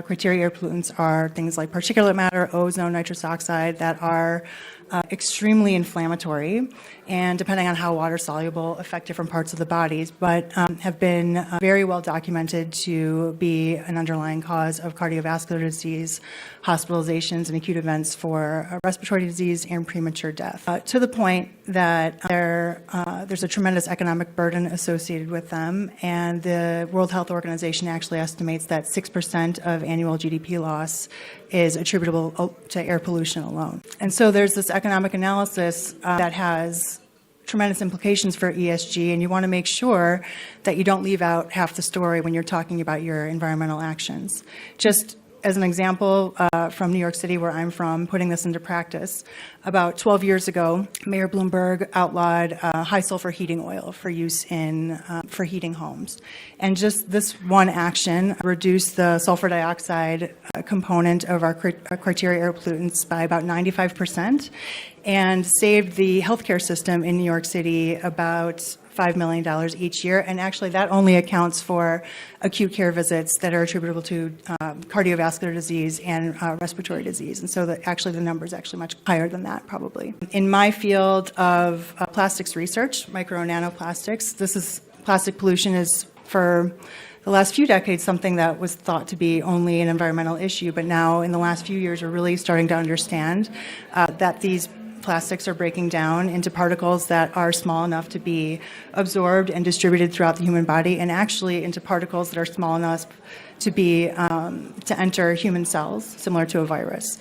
criteria air pollutants are things like particulate matter, ozone, nitrous oxide that are extremely inflammatory and, depending on how water soluble, affect different parts of the bodies, but have been very well documented to be an underlying cause of cardiovascular disease, hospitalizations, and acute events for respiratory disease and premature death, to the point that there's a tremendous economic burden associated with them, and the World Health Organization actually estimates that 6% of annual GDP loss is attributable to air pollution alone. And so there's this economic analysis that has tremendous implications for ESG, and you want to make sure that you don't leave out half the story when you're talking about your environmental actions. Just as an example, from New York City, where I'm from, putting this into practice, about 12 years ago, Mayor Bloomberg outlawed high sulfur heating oil for use for heating homes. And just this one action reduced the sulfur dioxide component of our criteria air pollutants by about 95%, and saved the healthcare system in New York City about $5 million each year, and actually that only accounts for acute care visits that are attributable to cardiovascular disease and respiratory disease. And so the number is actually much higher than that, probably. In my field of plastics research, micro and nanoplastics, plastic pollution is, for the last few decades, something that was thought to be only an environmental issue, but now in the last few years we're really starting to understand that these plastics are breaking down into particles that are small enough to be absorbed and distributed throughout the human body, and actually into particles that are small enough to enter human cells, similar to a virus.